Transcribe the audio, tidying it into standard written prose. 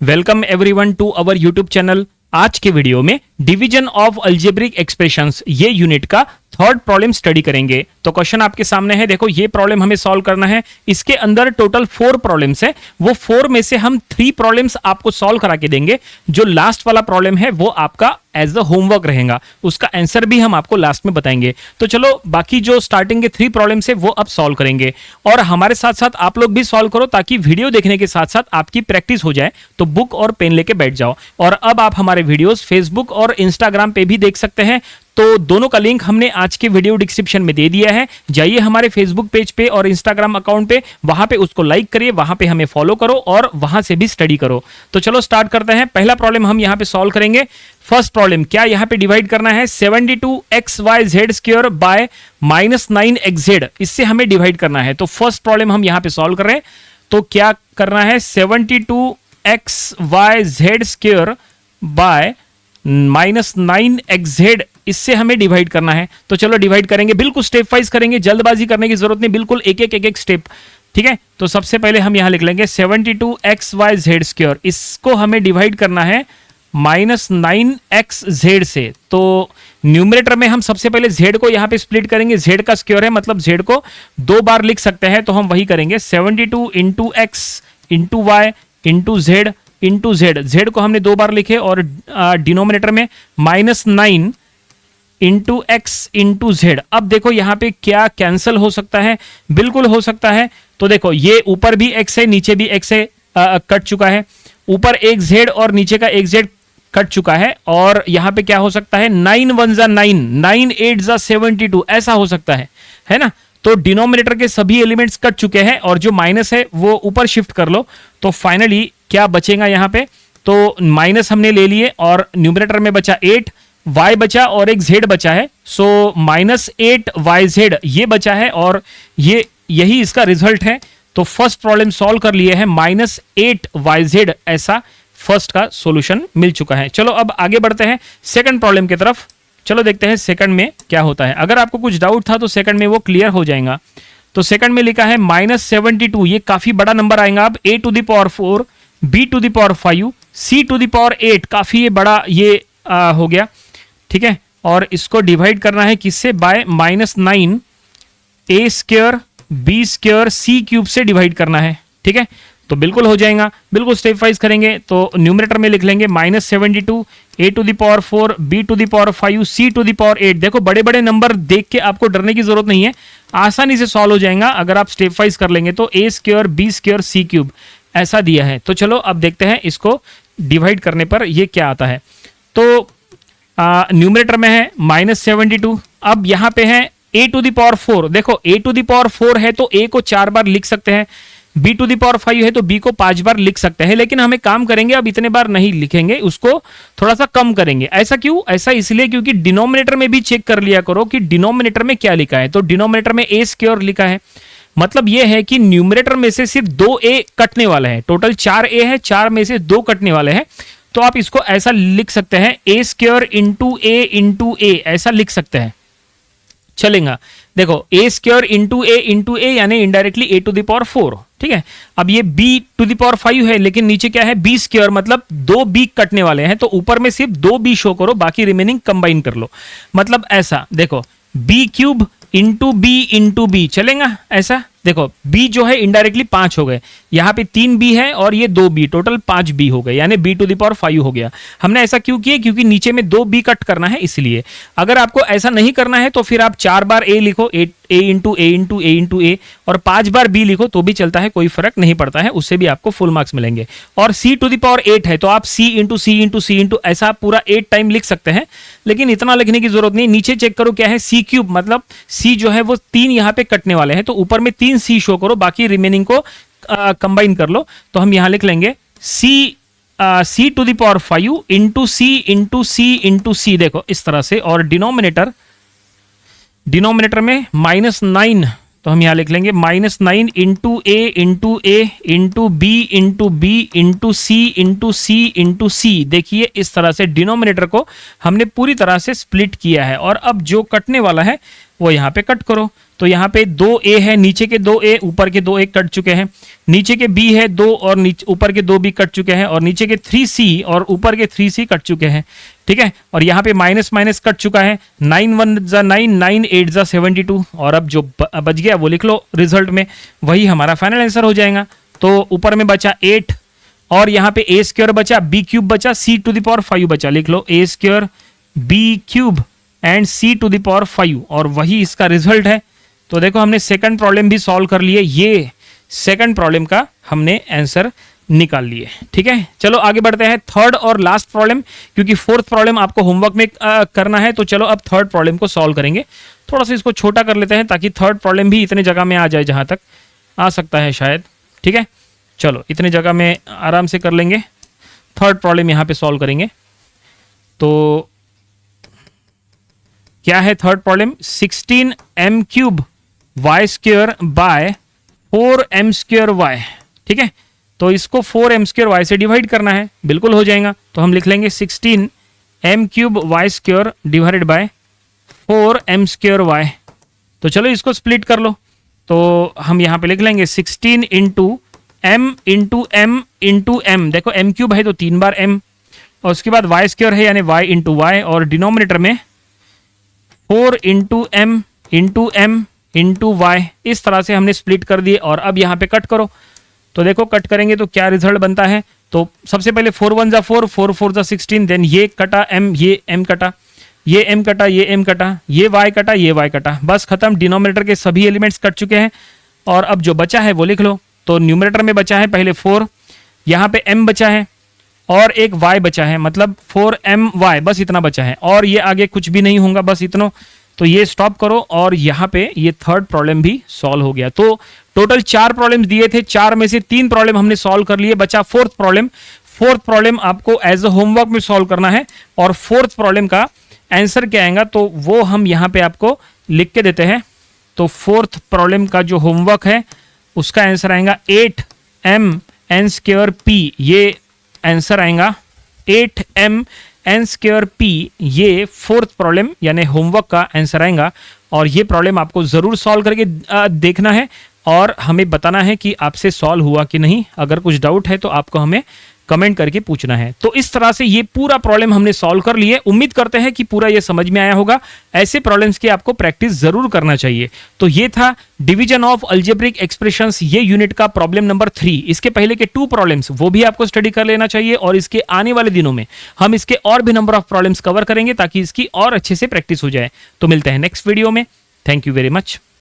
Welcome everyone to our YouTube channel. आज के video में डिवीजन ऑफ अलजेब्रिक एक्सप्रेशंस ये यूनिट का थर्ड प्रॉब्लम स्टडी करेंगे। तो क्वेश्चन आपके सामने है, देखो ये प्रॉब्लम हमें सॉल्व करना है। इसके अंदर टोटल 4 प्रॉब्लम्स है, वो 4 में से हम 3 प्रॉब्लम्स आपको सॉल्व करा के देंगे। जो लास्ट वाला प्रॉब्लम है वो आपका एज अ होमवर्क रहेगा, उसका आंसर भी हम आपको लास्ट में बताएंगे। तो चलो बाकी जो स्टार्टिंग के 3 प्रॉब्लम्स है वो अब सॉल्व करेंगे, और हमारे साथ साथ आप लोग भी सॉल्व करो ताकि वीडियो देखने के साथ साथ आपकी प्रैक्टिस हो जाए। तो बुक और पेन लेके बैठ जाओ। और अब आप हमारे वीडियोस फेसबुक और इंस्टाग्राम पे भी देख सकते हैं, तो दोनों का लिंक हमने आज के वीडियो डिस्क्रिप्शन में दे दिया है। जाइए हमारे फेसबुक पेज पे और इंस्टाग्राम अकाउंट पे, वहां पे उसको लाइक करिए, वहां पे हमें फॉलो करो और वहां से भी स्टडी करो। तो चलो स्टार्ट करते हैं। पहला प्रॉब्लम हम यहां पे सॉल्व करेंगे। फर्स्ट प्रॉब्लम क्या यहां पे डिवाइड करना है, 72xyz² बाय -9xz, इससे हमें डिवाइड करना है। तो फर्स्ट प्रॉब्लम हम यहां पे सॉल्व कर रहे हैं। तो क्या करना है, 72xyz² बाय -9xz, इससे हमें डिवाइड करना है। तो चलो डिवाइड करेंगे, बिल्कुल स्टेप वाइज करेंगे, जल्दबाजी करने की जरूरत नहीं, बिल्कुल एक एक स्टेप। ठीक है, तो सबसे पहले हम यहां लिख लेंगे 72xyz², इसको हमें डिवाइड करना है -9xz से। तो न्यूमरेटर में हम सबसे पहले z को यहां पे स्प्लिट करेंगे, z का स्क्वायर है मतलब z को 2 बार लिख सकते हैं, तो हम वही करेंगे 72 into x into y into z into z को हमने 2 बार लिखे, और डिनोमिनेटर में -9 इंटू एक्स इंटू जेड। अब देखो यहां पे क्या कैंसिल हो सकता है, बिल्कुल हो सकता है। तो देखो ये ऊपर भी x है, नीचे भी x है, कट चुका है। ऊपर एक z और नीचे का एक z कट चुका है। और यहां पे क्या हो सकता है, 9 1 जा 9, 9 8 जा 72, ऐसा हो सकता है ना। तो डिनोमिनेटर के सभी एलिमेंट्स कट चुके हैं, और जो माइनस है वो ऊपर शिफ्ट कर लो। तो फाइनली क्या बचेगा यहां पे, तो माइनस हमने ले लिए, और न्यूमरेटर में बचा 8, y बचा और एक z बचा है। सो -8yz ये बचा है, और ये यही इसका रिजल्ट है। तो फर्स्ट प्रॉब्लम सॉल्व कर लिए हैं, -8yz ऐसा फर्स्ट का सॉल्यूशन मिल चुका है। चलो अब आगे बढ़ते हैं सेकंड प्रॉब्लम की तरफ। चलो देखते हैं सेकंड में क्या होता है। अगर आपको कुछ डाउट था तो सेकंड में वो क्लियर हो जाएगा। तो सेकंड में लिखा है -72, ये काफी बड़ा नंबर आएगा। अब a⁴, b⁵, c⁸, काफी ये बड़ा ये हो गया। ठीक है, और इसको डिवाइड करना है किससे, बाय -9 a² b² c³ से डिवाइड करना है। ठीक है, तो बिल्कुल हो जाएगा, बिल्कुल स्टेप वाइज करेंगे। तो न्यूमरेटर में लिख लेंगे -72 a⁴, b⁵, c⁸। देखो बड़े बड़े नंबर देख के आपको डरने की जरूरत नहीं है, आसानी से सॉल्व हो जाएगा अगर आप स्टेप वाइज कर लेंगे। तो a² b² c³ ऐसा दिया है। तो चलो अब देखते हैं इसको डिवाइड करने पर ये क्या आता है। तो न्यूमरेटर में है -72, अब यहां पे है a⁴। देखो a⁴ है तो a को 4 बार लिख सकते हैं, b⁵ है तो b को 5 बार लिख सकते हैं, लेकिन हमें काम करेंगे अब इतने बार नहीं लिखेंगे, उसको थोड़ा सा कम करेंगे। ऐसा क्यों, ऐसा इसलिए क्योंकि डिनोमिनेटर में भी चेक कर लिया करो कि डिनोमिनेटर में क्या लिखा है। तो डिनोमिनेटर में a² लिखा है, मतलब यह है कि न्यूमरेटर में से सिर्फ 2a कटने वाला है। टोटल 4a है, 4 में से 2 कटने वाले हैं। तो आप इसको ऐसा लिख सकते हैं, a² into a into a, ऐसा लिख सकते हैं, चलेगा। देखो a² इंटू a यानी इनडायरेक्टली a⁴। ठीक है, अब ये b⁵ है, लेकिन नीचे क्या है, b², मतलब 2 b कटने वाले हैं। तो ऊपर में सिर्फ 2 b शो करो, बाकी रिमेनिंग कंबाइन कर लो। मतलब ऐसा देखो b³ इंटू b चलेगा ऐसा। देखो b जो है इनडायरेक्टली 5 हो गए, यहाँ पे 3 b है और ये 2 b, टोटल 5 b हो गए, यानी b⁵ हो गया। हमने ऐसा क्यों किया, क्योंकि नीचे में 2 b कट करना है इसलिए। अगर आपको ऐसा नहीं करना है तो फिर आप 4 बार a लिखो, a into a into a into a, और 5 बार b लिखो तो भी चलता है, कोई फर्क नहीं पड़ता है, उससे भी आपको फुल मार्क्स मिलेंगे। और c⁸ है तो आप c into c into c into ऐसा पूरा 8 टाइम लिख सकते हैं, लेकिन इतना लिखने की जरूरत नहीं। नीचे चेक करो क्या है, c³, मतलब c जो है वो 3 यहाँ पे कटने वाले हैं, तो ऊपर में 3 c शो करो, बाकी रिमेनिंग को कंबाइन कर लो। तो हम यहां लिख लेंगे c⁵ into c into c into c, देखो इस तरह से। और डिनोमिनेटर में -9, तो हम यहां लिख लेंगे -9 into a into a into b into b into c into c into c। देखिए इस तरह से डिनोमिनेटर को हमने पूरी तरह से स्प्लिट किया है, और अब जो कटने वाला है वो यहाँ पे कट करो। तो यहाँ पे 2a है, नीचे के 2a ऊपर के 2a कट चुके हैं, नीचे के b है 2 और नीचे ऊपर के 2b कट चुके हैं, और नीचे के 3c और ऊपर के 3c कट चुके हैं, ठीक है। और यहाँ पे माइनस माइनस कट चुका है, 9 1 जा 9, 9 8 जा 72, और अब जो बच गया वो लिख लो रिजल्ट में, वही हमारा फाइनल आंसर हो जाएगा। तो ऊपर में बचा 8 और यहाँ पे a स्क्वायर बचा, b क्यूब बचा, c टू द पावर 5 बचा, लिख लो a square b cube and c to the power 5, और वही इसका रिजल्ट है। तो देखो हमने सेकंड प्रॉब्लम भी सॉल्व कर लिए, ये सेकंड प्रॉब्लम का हमने आंसर निकाल लिए, ठीक है। चलो आगे बढ़ते हैं थर्ड और लास्ट प्रॉब्लम, क्योंकि फोर्थ प्रॉब्लम आपको होमवर्क में करना है। तो चलो अब थर्ड प्रॉब्लम को सॉल्व करेंगे। थोड़ा सा इसको छोटा कर लेते हैं ताकि थर्ड प्रॉब्लम भी इतने जगह में आ जाए जहां तक आ सकता है शायद, ठीक है। चलो इतने जगह में आराम से कर लेंगे। थर्ड प्रॉब्लम यहां पे सॉल्व करेंगे। तो क्या है third problem, 16m cube y square by 4m square y, ठीक है। तो इसको 4m स्क्वेयर वाई से डिवाइड करना है, बिल्कुल हो जाएगा। तो हम लिख लेंगे 16m cube y square divided by 4m square y. तो चलो इसको स्प्लिट कर लो। तो हम यहाँ पे लिख लेंगे 16 into m into m into m, देखो m क्यूब है तो 3 बार m, और उसके बाद वाई स्क्वेयर है यानी y इंटू वाई, और डिनोमिनेटर में 4 into m into m into y. इस तरह से हमने स्प्लिट कर दिए, और अब यहाँ पे कट करो। तो देखो कट करेंगे तो क्या रिजल्ट बनता है। तो सबसे पहले 4 1 जा 4, 4 4 जा 16, देन ये कटा m, ये m कटा, ये m कटा, ये m कटा, ये y कटा, ये y कटा, बस खत्म। डिनोमिनेटर के सभी एलिमेंट्स कट चुके हैं, और अब जो बचा है वो लिख लो। तो न्यूमरेटर में बचा है पहले 4, यहाँ पे m बचा है और एक y बचा है, मतलब 4my, बस इतना बचा है, और ये आगे कुछ भी नहीं होगा, बस इतना। तो ये स्टॉप करो, और यहाँ पे ये थर्ड प्रॉब्लम भी सॉल्व हो गया। तो टोटल 4 प्रॉब्लम दिए थे, 4 में से 3 प्रॉब्लम हमने सॉल्व कर लिए, बचा फोर्थ प्रॉब्लम। फोर्थ प्रॉब्लम आपको एज अ होमवर्क में सॉल्व करना है, और फोर्थ प्रॉब्लम का आंसर क्या आएगा तो वो हम यहाँ पे आपको लिख के देते हैं। तो फोर्थ प्रॉब्लम का जो होमवर्क है उसका आंसर आएगा 8m n स्क्वायर p, ये आंसर आएगा 8m n स्क्वायर p, ये फोर्थ प्रॉब्लम यानी होमवर्क का आंसर आएगा। और ये प्रॉब्लम आपको जरूर सॉल्व करके देखना है, और हमें बताना है कि आपसे सॉल्व हुआ कि नहीं। अगर कुछ डाउट है तो आपको हमें कमेंट करके पूछना है। तो इस तरह से ये पूरा प्रॉब्लम हमने सॉल्व कर लिए। उम्मीद करते हैं कि पूरा ये समझ में आया होगा। ऐसे प्रॉब्लम्स की आपको प्रैक्टिस जरूर करना चाहिए। तो ये था डिवीजन ऑफ अलजेब्रिक एक्सप्रेशंस, ये यूनिट का प्रॉब्लम नंबर 3। इसके पहले के 2 प्रॉब्लम्स वो भी आपको स्टडी कर लेना चाहिए, और इसके आने वाले दिनों में हम इसके और भी नंबर ऑफ प्रॉब्लम्स कवर करेंगे ताकि इसकी और अच्छे से प्रैक्टिस हो जाए। तो मिलते हैं नेक्स्ट वीडियो में। Thank you very much.